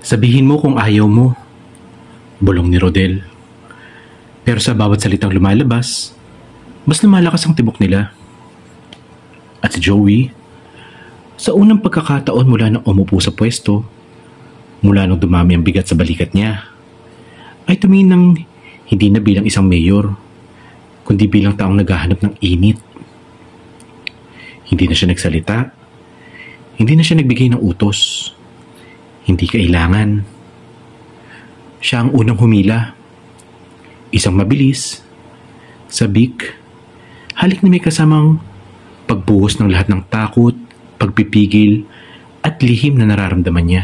Sabihin mo kung ayaw mo, bulong ni Rodel. Pero sa bawat salitang lumalabas, mas lumalakas ang tibok nila. At si Joey, sa unang pagkakataon mula nang umupo sa pwesto, mula nang dumami ang bigat sa balikat niya, ay tumingin ng hindi na bilang isang mayor, kundi bilang taong naghahanap ng init. Hindi na siya nagsalita, hindi na siya nagbigay ng utos, hindi kailangan. Siya ang unang humila, isang mabilis, sabik, halik na may kasamang pagbuhos ng lahat ng takot, pagpipigil, at lihim na nararamdaman niya.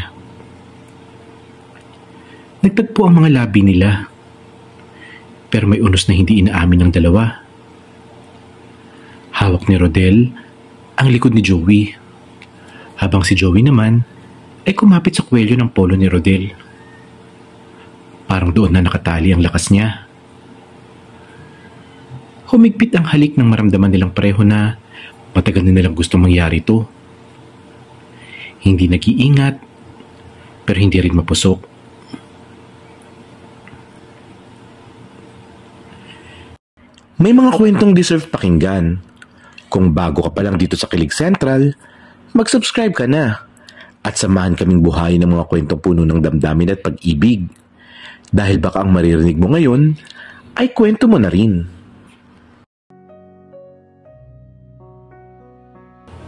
Nagtagpo ang mga labi nila, pero may unos na hindi inaamin ng dalawa. Hawak ni Rodel ang likod ni Joey, habang si Joey naman ay kumapit sa kwelyo ng polo ni Rodel. Parang doon na nakatali ang lakas niya. Humigpit ang halik nang maramdaman nilang pareho na matagal na nilang gustong mangyari ito. Hindi nag-iingat, pero hindi rin mapusok. May mga kwentong deserve pakinggan. Kung bago ka pa lang dito sa Kilig Central, mag-subscribe ka na at samahan kaming buhayin ng mga kwentong puno ng damdamin at pag-ibig. Dahil baka ang maririnig mo ngayon ay kwento mo na rin.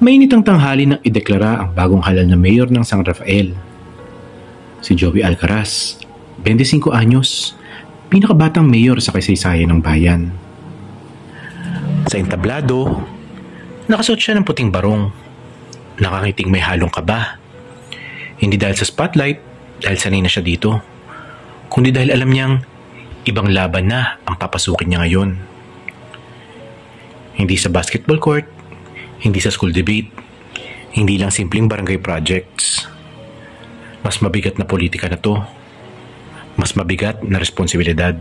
Mainit ang tanghali nang ideklara ang bagong halal na mayor ng San Rafael. Si Joey Alcaraz, 25 anyos, pinakabatang mayor sa kasaysayan ng bayan. Sa entablado, nakasuot siya ng puting barong. Nakangiting may halong kaba. Hindi dahil sa spotlight, dahil sanay na siya dito, kundi dahil alam niyang ibang laban na ang papasukin niya ngayon. Hindi sa basketball court, hindi sa school debate, hindi lang simpleng barangay projects. Mas mabigat na politika na to. Mas mabigat na responsibilidad.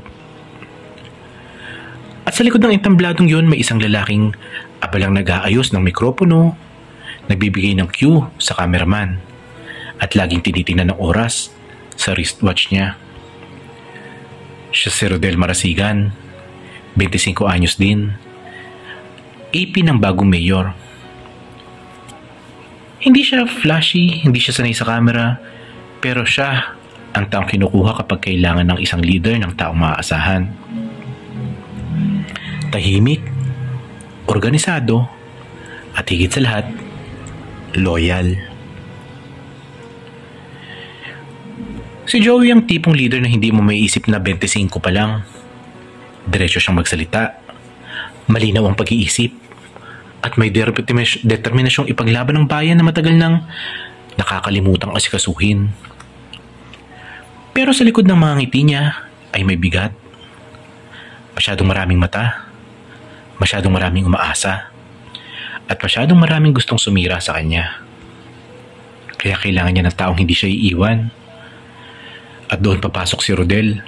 At sa likod ng entambladong yun, may isang lalaking abalang nag-aayos ng mikropono, nagbibigay ng cue sa cameraman, at laging tinitingnan ng oras sa wristwatch niya. Siya si Rodel Marasigan, 25 anyos din, AP ng bagong mayor. Hindi siya flashy, hindi siya sanay sa camera, pero siya ang taong kinukuha kapag kailangan ng isang leader ng taong maaasahan. Tahimik, organisado, at higit sa lahat, loyal. Si Joey ang tipong leader na hindi mo maiisip na 25 pa lang. Diretso siyang magsalita, malinaw ang pag-iisip, at may determinasyong ipaglaban ng bayan na matagal nang nakakalimutang asikasuhin. Pero sa likod ng mga ngiti niya ay may bigat. Masyadong maraming mata, masyadong maraming umaasa, at masyadong maraming gustong sumira sa kanya. Kaya kailangan niya ng taong hindi siya iiwan. At doon papasok si Rodel.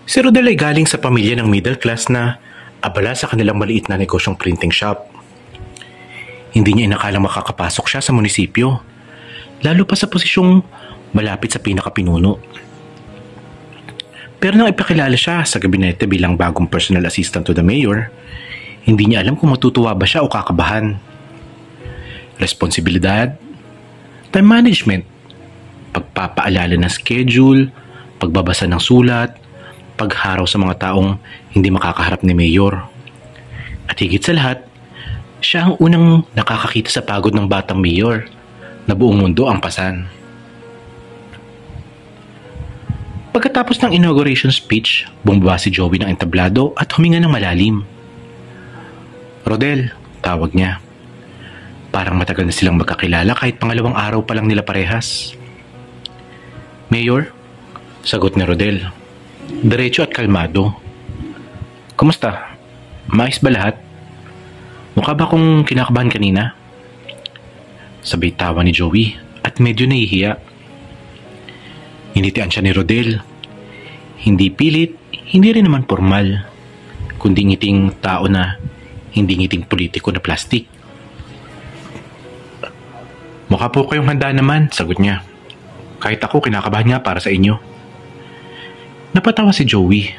Si Rodel ay galing sa pamilya ng middle class na abala sa kanilang maliit na negosyong printing shop. Hindi niya inakalang makakapasok siya sa munisipyo, lalo pa sa posisyong malapit sa pinakapinuno. Pero nang ipakilala siya sa gabinete bilang bagong personal assistant to the mayor, hindi niya alam kung matutuwa ba siya o kakabahan. Responsibilidad, time management, pagpapaalala ng schedule, pagbabasa ng sulat, pagharaw sa mga taong hindi makakaharap ni mayor. At higit sa lahat, siya ang unang nakakakita sa pagod ng batang mayor na buong mundo ang pasan. Pagkatapos ng inauguration speech, bumaba si Joey ng entablado at huminga ng malalim. Rodel, tawag niya. Parang matagal na silang magkakilala kahit pangalawang araw pa lang nila parehas. Mayor, sagot ni Rodel. Diretso at kalmado. Kumusta? Maayos ba lahat? Mukha ba kung kinakabahan kanina? Sabay tawa ni Joey at medyo nahihiya. Hinitian siya ni Rodel. Hindi pilit, hindi rin naman formal, kundi ngiting tao na hindi ngiting politiko na plastic. Mukha po kayong handa naman, sagot niya. Kahit ako, kinakabahan nga para sa inyo. Napatawa si Joey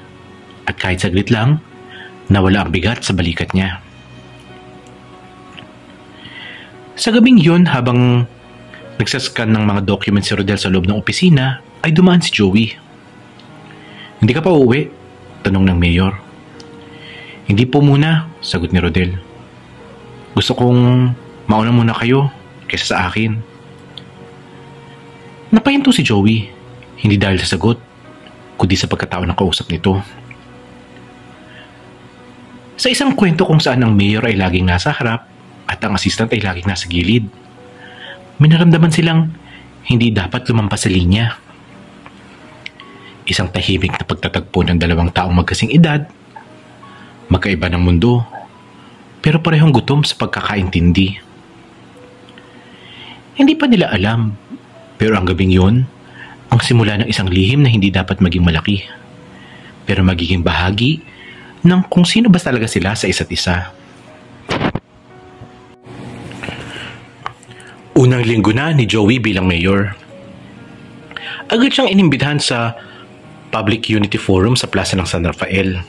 at kahit saglit lang, nawala ang bigat sa balikat niya. Sa gabing yun, habang nagsascan ng mga documents si Rodel sa loob ng opisina, ay dumaan si Joey. Hindi ka pa uuwi? Tanong ng mayor. Hindi po muna, sagot ni Rodel. Gusto kong mauna muna kayo kaysa sa akin. Napahinto si Joey, hindi dahil sa sagot, kundi sa pagkatao ng kausap nito. Sa isang kwento kung saan ang mayor ay laging nasa harap at ang assistant ay laging nasa gilid, may naramdaman silang hindi dapat lumampas sa linya. Isang tahimik na pagtatagpo ng dalawang taong magkasing edad, magkaiba ng mundo, pero parehong gutom sa pagkakaintindi. Hindi pa nila alam, pero ang gabing yun, ang simula ng isang lihim na hindi dapat maging malaki, pero magiging bahagi ng kung sino ba talaga sila sa isa't isa. Unang linggo na ni Joey bilang mayor. Agad siyang inimbitahan sa Public Unity Forum sa Plaza ng San Rafael.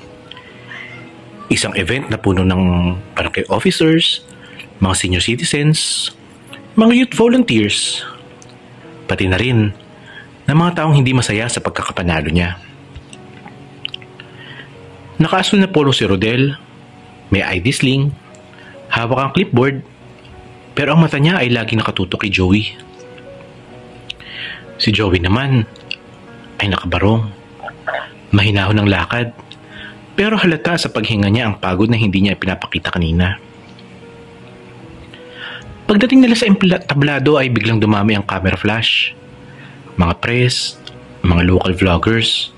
Isang event na puno ng barangay officers, mga senior citizens, mga youth volunteers, pati na rin ng mga taong hindi masaya sa pagkakapanalo niya. Nakaasul na polo si Rodel, may ID sling, hawak ang clipboard, pero ang mata niya ay laging nakatutok kay Joey. Si Joey naman ay nakabarong, mahinahon ng lakad, pero halata sa paghinga niya ang pagod na hindi niya pinapakita kanina. Pagdating nila sa tablado ay biglang dumami ang camera flash, mga press, mga local vloggers,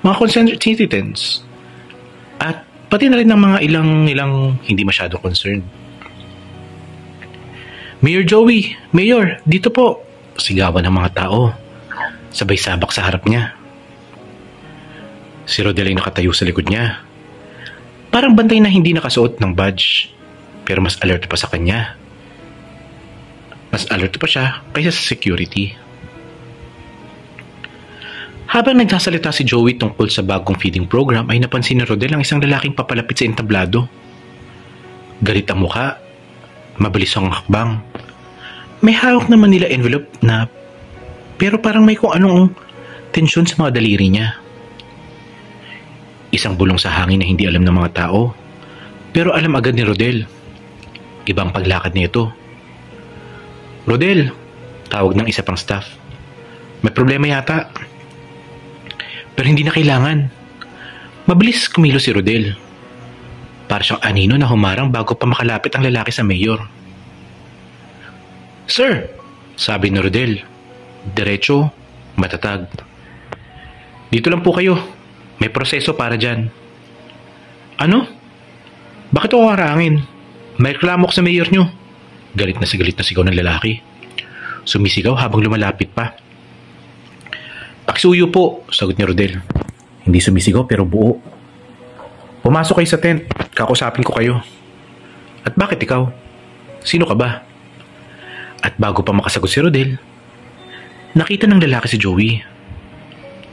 mga concerned citizens, at pati na rin ng mga ilang hindi masyado concerned. Mayor Joey, Mayor, dito po, sigawan ng mga tao, sabay sabak sa harap niya. Si Rodel ay nakatayo sa likod niya. Parang bantay na hindi nakasuot ng badge, pero mas alert pa sa kanya. Mas alert pa siya kaysa sa security. Habang nagsasalita si Joey tungkol sa bagong feeding program ay napansin ni Rodel ang isang lalaking papalapit sa entablado. Galit ang mukha, mabilis ang hakbang. May hawak na Manila envelope na pero parang may kung anong tensyon sa mga daliri niya. Isang bulong sa hangin na hindi alam ng mga tao, pero alam agad ni Rodel. Ibang paglakad nito. Rodel, tawag ng isa pang staff. May problema yata. Pero hindi na kailangan. Mabilis kumilos si Rodel. Para siyang anino na humarang bago pa makalapit ang lalaki sa mayor. Sir, sabi ni Rodel, diretso, matatag. Dito lang po kayo. May proseso para dyan. Ano? Bakit ako harangin? May reklamo ko sa mayor nyo. Galit na sigaw ng lalaki. Sumisigaw habang lumalapit pa. Pakisuyo po, sagot ni Rodel. Hindi sumisigaw pero buo. Pumasok kayo sa tent. Kakusapin ko kayo. At bakit ikaw? Sino ka ba? At bago pa makasagot si Rodel, nakita ng lalaki si Joey.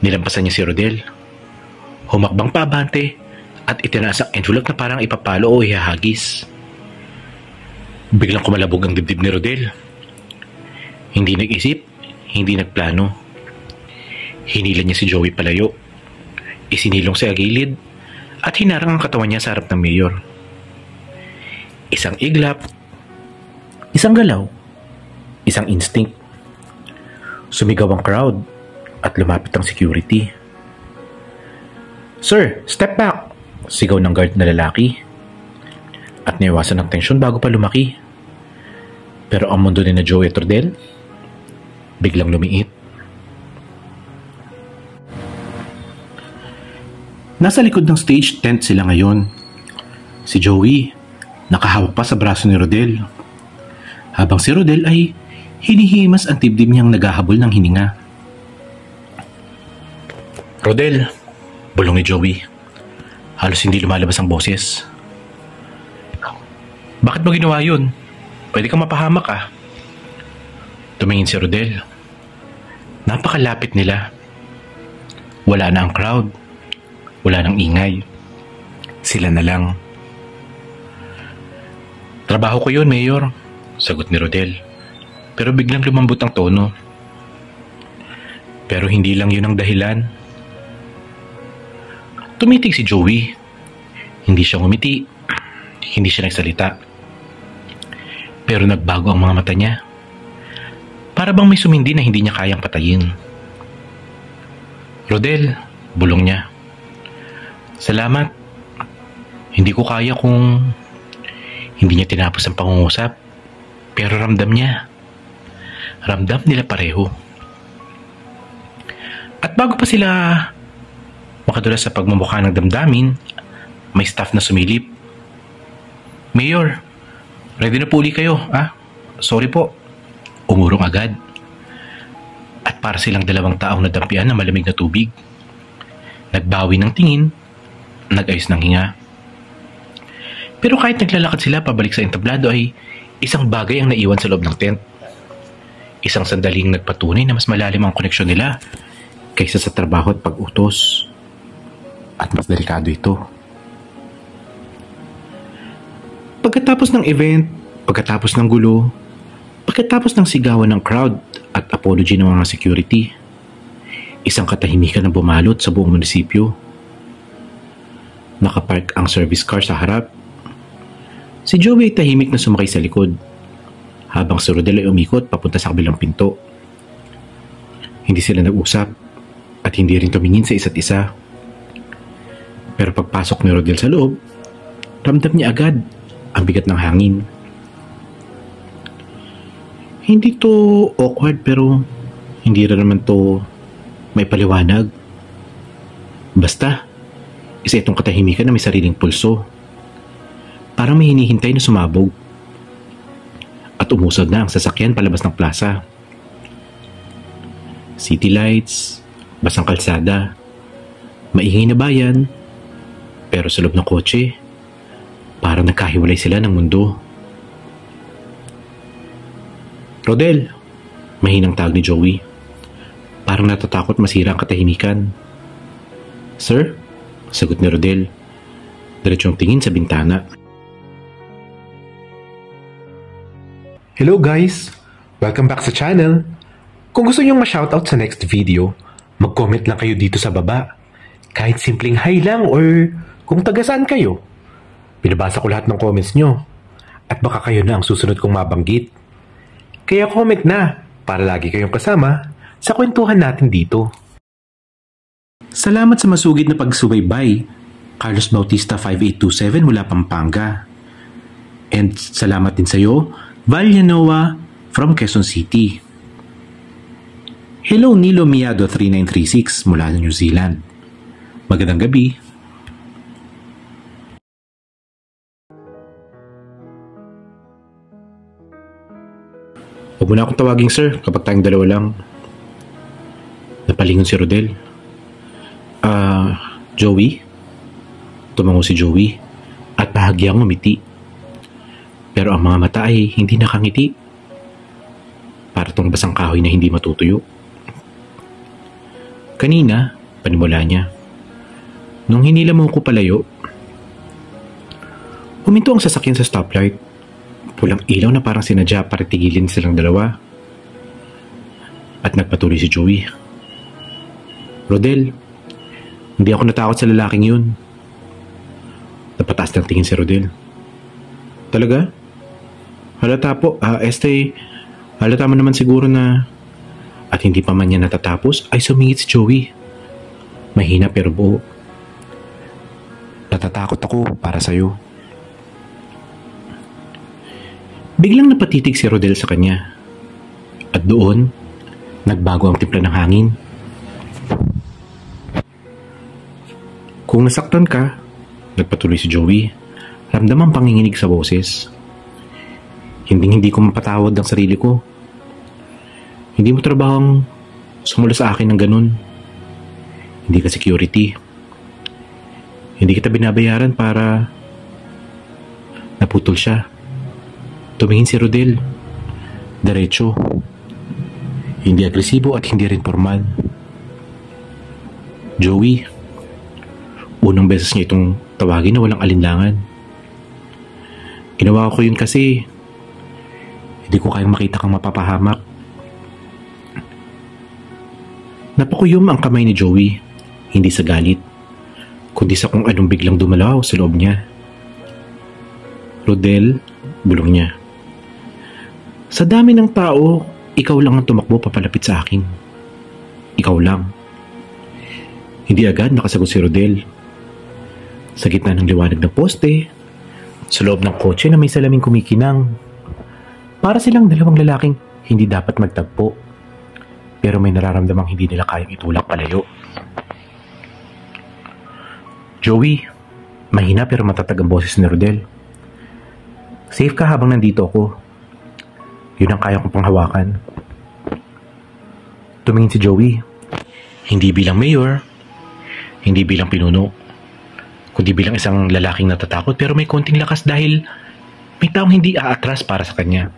Nilampasan niya si Rodel. Humakbang pa abante at itinaas ang envelope na parang ipapalo o ihahagis. Biglang kumalabog ang dibdib ni Rodel. Hindi nag-isip, hindi nagplano. Hinila niya si Joey palayo. Isinilong sa gilid at hinarang ang katawan niya sa harap ng mayor. Isang iglap, isang galaw, isang instinct. Sumigaw ang crowd at lumapit ang security. Sir, step back! Sigaw ng guard na lalaki. At naiwasan ng tensyon bago pa lumaki. Pero ang mundo ni na Joey at Rodel, biglang lumiit. Nasa likod ng stage tent sila ngayon. Si Joey, nakahawak pa sa braso ni Rodel. Habang si Rodel ay hinihimas ang dibdib niyang naghahabol ng hininga. Rodel, bulong ni Joey. Halos hindi lumalabas ang boses. Bakit mo ginawa yun? Pwede kang mapahamak ah. Tumingin si Rodel. Napakalapit nila. Wala na ang crowd. Wala nang ingay. Sila na lang. Trabaho ko yun, Mayor, sagot ni Rodel. Pero biglang lumambot ang tono. Pero hindi lang yun ang dahilan. Tumitig si Joey. Hindi siya ngumiti. Hindi siya nagsalita. Pero nagbago ang mga mata niya. Para bang may sumindi na hindi niya kayang patayin. Rodel, bulong niya. Salamat. Hindi ko kaya kung hindi niya tinapos ang pangungusap. Pero ramdam niya. Ramdam nila pareho. At bago pa sila makadulas sa pagmumukha ng damdamin, may staff na sumilip. Mayor, ready na po uli kayo, ah? Sorry po. Umurong agad. At para silang dalawang taong nadampian ng malamig na tubig. Nagbawi ng tingin, nag-ayos ng hinga. Pero kahit naglalakad sila pabalik sa entablado ay isang bagay ang naiwan sa loob ng tent. Isang sandaling nagpatunay na mas malalim ang koneksyon nila kaysa sa trabaho at pag-utos. At mas delikado ito. Pagkatapos ng event, pagkatapos ng gulo, pagkatapos ng sigawan ng crowd at apology ng mga security, isang katahimikan na bumalot sa buong munisipyo. Nakapark ang service car sa harap. Si Joey ay tahimik na sumakay sa likod, habang si Rodel ay umikot papunta sa kabilang pinto. Hindi sila nag-usap at hindi rin tumingin sa isa't isa. Pero pagpasok ni Rodel sa loob, ramdam niya agad ang bigat ng hangin. Hindi to awkward pero hindi rin naman to may paliwanag. Basta, isa itong katahimikan na may sariling pulso. Parang may hinihintay na sumabog. At umusad na ang sasakyan palabas ng plaza. City lights, basang kalsada, maingay na bayan, pero sa loob ng kotse, parang nagkahiwalay sila ng mundo. Rodel, mahinang tawag ni Joey. Parang natatakot masira ang katahimikan. Sir? Sagot ni Rodel. Diretsong tingin sa bintana. Hello guys! Welcome back sa channel! Kung gusto nyong ma-shoutout sa next video, mag-comment lang kayo dito sa baba. Kahit simpleng hi lang or kung taga saan kayo. Binabasa ko lahat ng comments nyo. At baka kayo na ang susunod kong mabanggit. Kaya comment na para lagi kayong kasama sa kwentuhan natin dito. Salamat sa masugid na pagsubaybay, Carlos Bautista 5827 mula Pampanga. And salamat din sa iyo, Valyanoa from Quezon City. Hello Nilo Miado 3936 mula New Zealand. Magandang gabi. Huwag mo na akong tawagin sir kapag tayong dalawa lang. Napalingon si Rodel. Joey? Tumango si Joey at bahagyang umiti. Pero ang mga mata ay hindi nakangiti. Para tong basang kahoy na hindi matutuyo. Kanina, panimula niya. Nung hinila mo ko palayo, huminto ang sasakyan sa stoplight. Pulang ilaw na parang sinadya para tigilin silang dalawa. At nagpatuloy si Joey. Rodel, hindi ako natakot sa lalaking yun. Napataas ng tingin si Rodel. Talaga? Halata po. Halata mo naman siguro na at hindi pa man niya natatapos ay sumingit si Joey. Mahina pero buo. Natatakot ako para sa'yo. Biglang napatitig si Rodel sa kanya. At doon, nagbago ang timpla ng hangin. Kung nasaktan ka, nagpatuloy si Joey, ramdam ang panginginig sa boses. Hindi ko mapatawad ang sarili ko. Hindi mo trabahong sumula sa akin ng ganun. Hindi ka security. Hindi kita binabayaran para naputol siya. Tumingin si Rodel. Diretso. Hindi agresibo at hindi rin formal. Joey, unang beses niya itong tawagin na walang alinlangan. Ginawa ko yun kasi hindi ko kayang makita kang mapapahamak. Napakuyom ang kamay ni Joey, hindi sa galit, kundi sa kung anong biglang dumalaw sa loob niya. Rodel, bulong niya. Sa dami ng tao, ikaw lang ang tumakbo papalapit sa akin. Ikaw lang. Hindi agad nakasagot si Rodel. Sa gitna ng liwanag ng poste, sa loob ng kotse na may salaming kumikinang, para silang dalawang lalaking hindi dapat magtagpo, pero may nararamdamang hindi nila kayang itulak palayo. Joey, mahina pero matatag ang boses ni Rodel. Safe ka habang nandito ako. Yun ang kaya kong panghawakan. Tumingin si Joey. Hindi bilang mayor, hindi bilang pinuno, kundi bilang isang lalaking natatakot pero may konting lakas dahil may taong hindi aatras para sa kanya.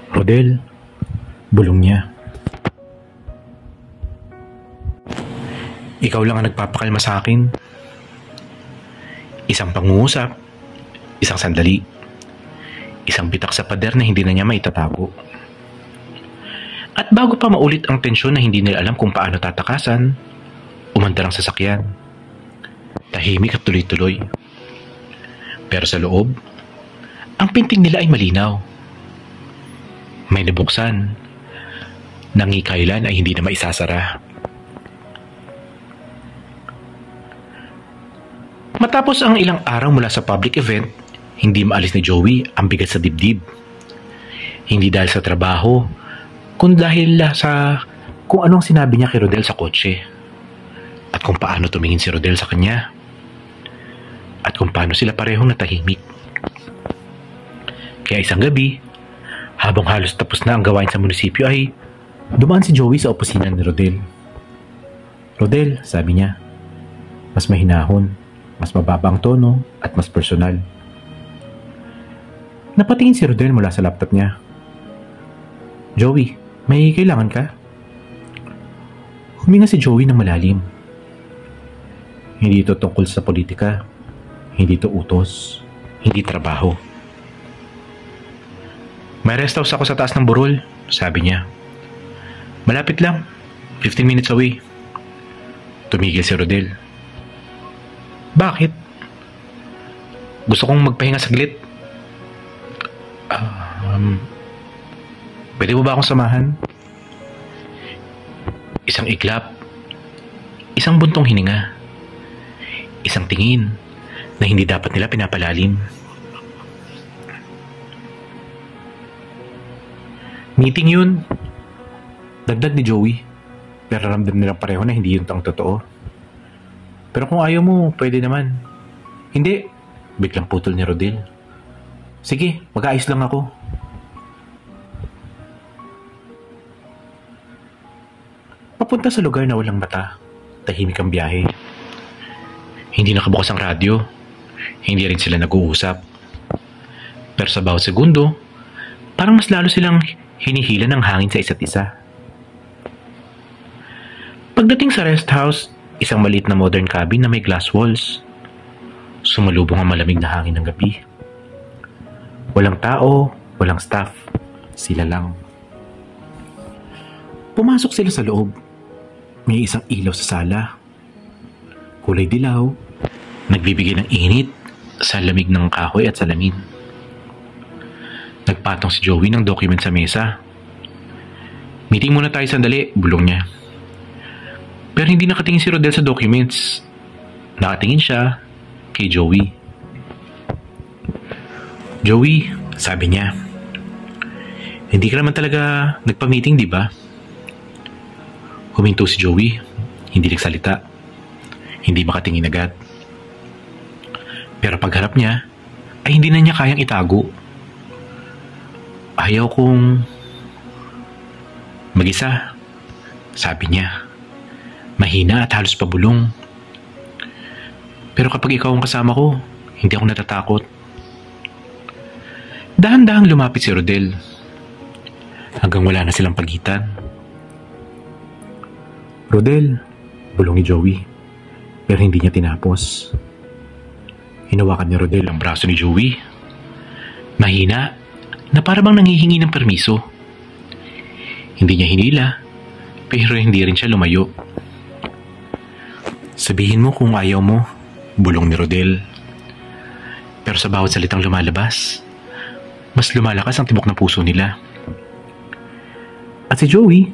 Rodel, bulong niya. Ikaw lang ang nagpapakalma sa akin. Isang pangungusap, isang sandali, isang bitak sa pader na hindi na niya maitatago. At bago pa maulit ang tensyon na hindi nila alam kung paano tatakasan, umandar ang sasakyan. Tahimik at tuloy-tuloy. Pero sa loob, ang pinting nila ay malinaw. May nabuksan, nangikailan ay hindi na maisasara. Matapos ang ilang araw mula sa public event, hindi maalis ni Joey ang bigat sa dibdib. Hindi dahil sa trabaho, kundi dahil sa kung anong sinabi niya kay Rodel sa kotse. At kung paano tumingin si Rodel sa kanya. At kung paano sila parehong natahimik. Kaya isang gabi, habang halos tapos na ang gawain sa munisipyo ay dumaan si Joey sa opisina ni Rodel. Rodel, sabi niya, mas mahinahon, mas mababa ang tono at mas personal. Napatingin si Rodel mula sa laptop niya. Joey, may kailangan ka? Huminga si Joey ng malalim. Hindi ito tungkol sa politika, hindi ito utos, hindi trabaho. May rest house ako sa taas ng burol, sabi niya. Malapit lang, 15 minutes away. Tumigil si Rodel. Bakit? Gusto kong magpahinga saglit. Pwede mo ba akong samahan? Isang iglap, isang buntong hininga, isang tingin na hindi dapat nila pinapalalim. Meeting yun, dagdag ni Joey, pero ramdam nilang pareho na hindi yun ang totoo. Pero kung ayaw mo, pwede naman. Hindi, biglang putol ni Rodel. Sige, mag-aayos lang ako. Papunta sa lugar na walang mata, tahimik ang biyahe. Hindi nakabukas ang radyo, hindi rin sila nag-uusap. Pero sa bawat segundo, parang mas lalo silang hinihila ng hangin sa isa't isa. Pagdating sa rest house, isang maliit na modern cabin na may glass walls. Sumalubong ang malamig na hangin ng gabi. Walang tao, walang staff. Sila lang. Pumasok sila sa loob. May isang ilaw sa sala. Kulay dilaw. Nagbibigay ng init sa lamig ng kahoy at salamin. Nagpatong si Joey ng document sa mesa. Meeting muna tayo sandali, bulong niya. Pero hindi nakatingin si Rodel sa documents. Nakatingin siya kay Joey. Joey, sabi niya, hindi ka naman talaga nagpa-meeting, di ba? Huminto si Joey, hindi nagsalita, hindi makatingin agad. Pero pagharap niya, ay hindi na niya kayang itago. Ayaw kong mag-isa, sabi niya. Mahina at halos pabulong. Pero kapag ikaw ang kasama ko, hindi ako natatakot. Dahan-dahang lumapit si Rodel. hanggang wala na silang pagitan. Rodel, bulong ni Joey, pero hindi niya tinapos. Hinawakan ni Rodel ang braso ni Joey. Mahina na para bang nanghihingi ng permiso. Hindi niya hinila, pero hindi rin siya lumayo. Sabihin mo kung ayaw mo, bulong ni Rodel. Pero sa bawat salitang lumalabas, mas lumalakas ang tibok ng puso nila. At si Joey,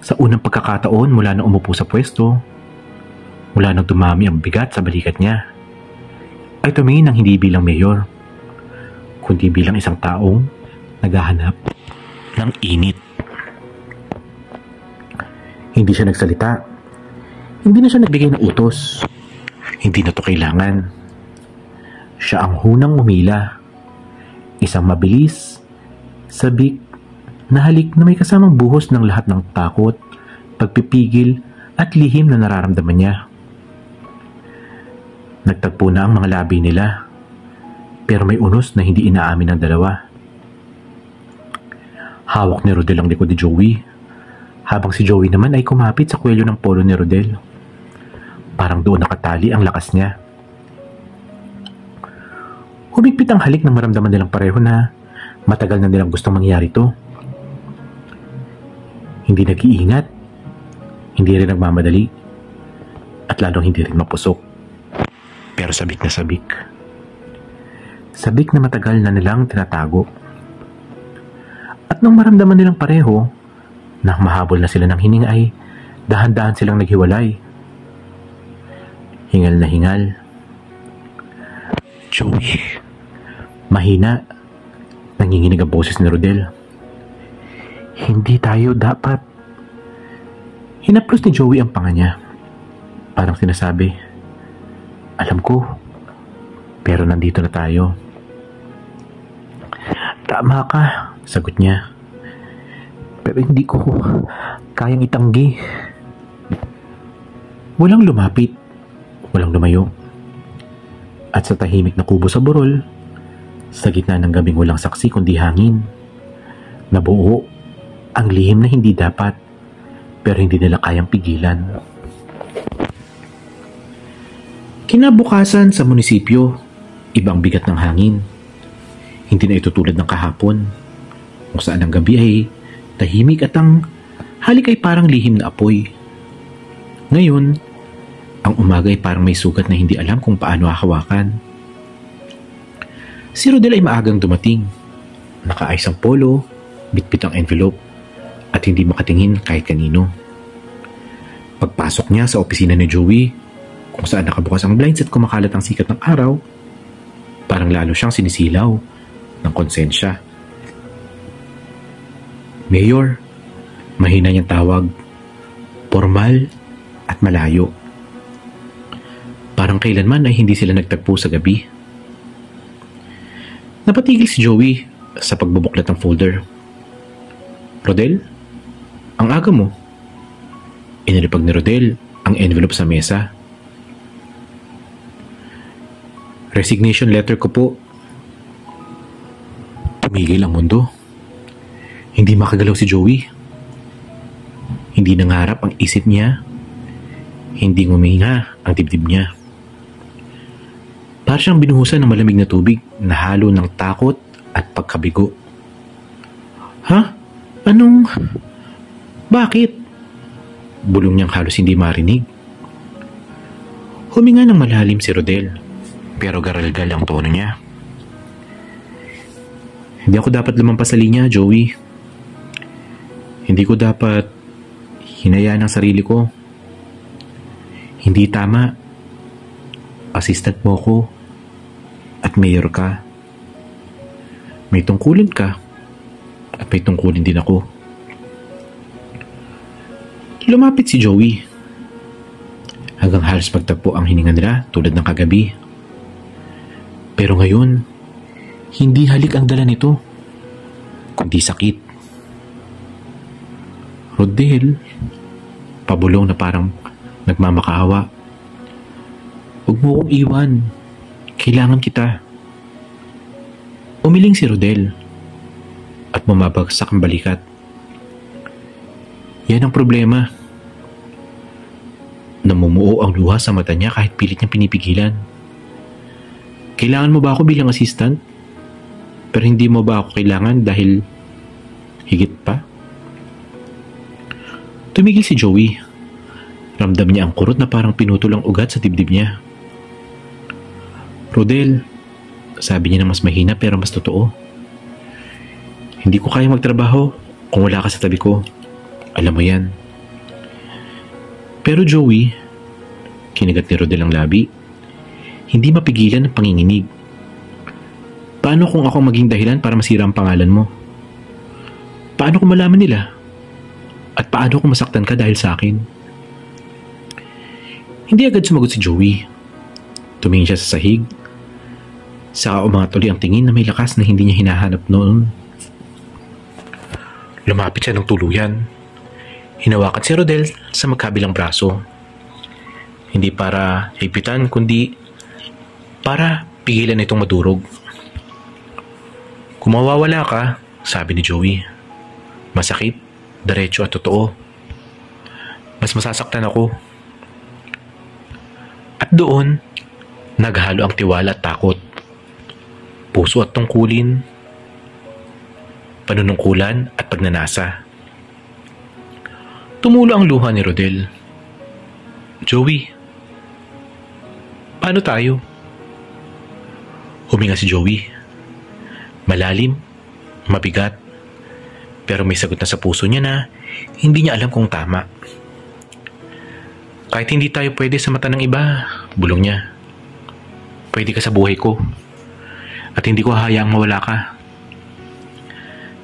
sa unang pagkakataon mula na umupo sa pwesto, mula nang tumami ang bigat sa balikat niya, ay tumingin ng hindi bilang mayor, kundi bilang isang taong naghahanap ng init. Hindi siya nagsalita. Hindi na siya nagbigay ng utos. Hindi na to kailangan. Siya ang hunang umila. Isang mabilis, sabik, na halik na may kasamang buhos ng lahat ng takot, pagpipigil at lihim na nararamdaman niya. Nagtagpo na ang mga labi nila, pero may unos na hindi inaamin ng dalawa. Hawak ni Rodel ang likod ni Joey, habang si Joey naman ay kumapit sa kwelyo ng polo ni Rodel. Parang doon nakatali ang lakas niya. Humigpit ang halik nang maramdaman nilang pareho na matagal na nilang gustong mangyari ito. Hindi nag-iingat, hindi rin nagmamadali, at lalong hindi rin mapusok. Pero sabik na sabik. Sabik na matagal na nilang tinatago. At nung maramdaman nilang pareho, na mahabol na sila ng hininga ay dahan-dahan silang naghiwalay. Hingal na hingal. Joey. Mahina, nanginginig ang boses ni Rodel. Hindi tayo dapat. Hinaplos ni Joey ang panga niya. Parang sinasabi, alam ko, pero nandito na tayo. Tama ka, sagot niya. Pero hindi ko kayang itanggi. Walang lumapit, walang lumayo. At sa tahimik na kubo sa burol, sa gitna ng gabing walang saksi kundi hangin, nabuo ang lihim na hindi dapat, pero hindi nila kayang pigilan. Kinabukasan sa munisipyo, ibang bigat ng hangin. Hindi na ito tulad ng kahapon, kung saan ang gabi ay tahimik at ang halik ay parang lihim na apoy. Ngayon, ang umaga ay parang may sugat na hindi alam kung paano hahawakan. Si Rodel ay maagang dumating. Nakaayos ang polo, bitbit ang envelope, at hindi makatingin kahit kanino. Pagpasok niya sa opisina ni Joey, kung saan nakabukas ang blinds at kumakalat ang sikat ng araw, parang lalo siyang sinisilaw ng konsensya. Mayor, mahina niyang tawag, formal at malayo. Parang kailanman ay hindi sila nagtagpo sa gabi. Napatigil si Joey sa pagbubuklat ng folder. Rodel, ang aga mo. Inilipag ni Rodel ang envelope sa mesa. Resignation letter ko po. Tumigil ang mundo. Hindi makagalaw si Joey. Hindi nangarap ang isip niya. Hindi nguminga ang dibdib niya. Para siyang binuhusan ng malamig na tubig na halo ng takot at pagkabigo. Ha? Anong? Bakit? Bulong niyang halos hindi marinig. Huminga ng malalim si Rodel, pero garalgal ang tono niya. Hindi ako dapat lumampas sa linya, Joey. Hindi ko dapat hinayaan ang sarili ko. Hindi tama. Assistant mo ko at mayor ka. May tungkulin ka at may tungkulin din ako. Lumapit si Joey. Hanggang halos magtagpo ang hininga nila tulad ng kagabi. Pero ngayon, hindi halik ang dala nito, kundi sakit. Rodel, pabulong na parang nagmamakaawa. Huwag mo akong iwan. Kailangan kita. Umiling si Rodel at bumabagsak ang balikat Yan ang problema. Namumuo ang luha sa mata niya kahit pilit niyang pinipigilan. Kailangan mo ba ako bilang assistant? Pero hindi mo ba ako kailangan dahil higit pa? Tumigil si Joey. Ramdam niya ang kurot na parang pinutol ang ugat sa dibdib niya. Rodel, sabi niya na mas mahina pero mas totoo. Hindi ko kaya magtrabaho kung wala ka sa tabi ko. Alam mo yan. Pero Joey, kinagat ni Rodel ang labi, hindi mapigilan ang panginginig. Paano kung ako maging dahilan para masira ang pangalan mo? Paano kung malaman nila? At paano kung masaktan ka dahil sa akin? Hindi agad sumagot si Joey. Tumingin siya sa sahig. Saka umatuli ang tingin na may lakas na hindi niya hinahanap noon. Lumapit siya ng tuluyan. Hinawakan si Rodel sa magkabilang braso. Hindi para higpitan, kundi para pigilan itong madurog. Kung mawawala ka, sabi ni Joey, masakit, diretso at totoo. Mas masasaktan ako. At doon, naghalo ang tiwala at takot. Puso at tungkulin, panunungkulan at pagnanasa. Tumulo ang luha ni Rodel. Joey, paano tayo? Huminga si Joey. Malalim, mabigat, pero may sagot na sa puso niya na hindi niya alam kung tama. Kahit hindi tayo pwede sa mata ng iba, bulong niya. Pwede ka sa buhay ko at hindi ko hahayaang mawala ka.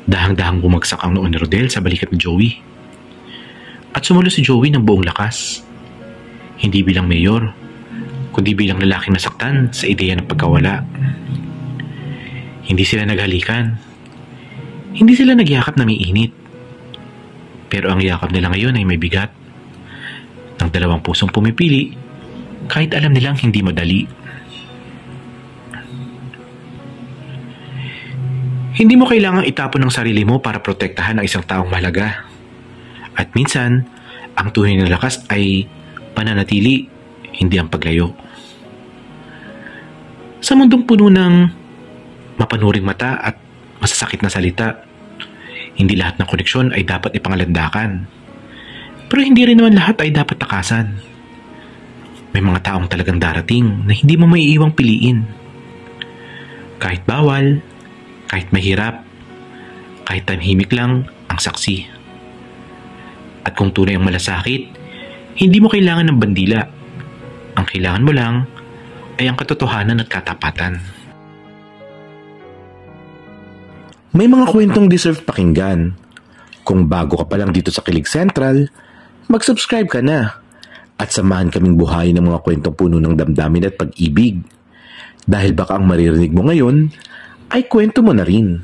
Dahang-dahang bumagsak ang noo ni Rodel sa balikat ni Joey. At sumulo si Joey ng buong lakas. Hindi bilang mayor, kundi bilang lalaking nasaktan sa ideya ng pagkawala. Hindi sila naghalikan. Hindi sila nagyakap na may init. Pero ang yakap nila ngayon ay may bigat. Ng dalawang pusong pumipili, kahit alam nilang hindi madali. Hindi mo kailangang itapon ng sarili mo para protektahan ang isang taong mahalaga. At minsan, ang tunay na lakas ay pananatili, hindi ang paglayo. Sa mundong puno ng mapanuring mata at masasakit na salita, hindi lahat ng koneksyon ay dapat ipangalandakan. Pero hindi rin naman lahat ay dapat takasan. May mga taong talagang darating na hindi mo maiiwang piliin. Kahit bawal, kahit mahirap, kahit tahimik lang ang saksi. At kung tunay ang malasakit, hindi mo kailangan ng bandila. Ang kailangan mo lang ay ang katotohanan at katapatan. May mga kwentong deserve pakinggan. Kung bago ka pa lang dito sa Kilig Central, mag-subscribe ka na at samahan kaming buhayin ng mga kwentong puno ng damdamin at pag-ibig. Dahil baka ang maririnig mo ngayon ay kwento mo na rin.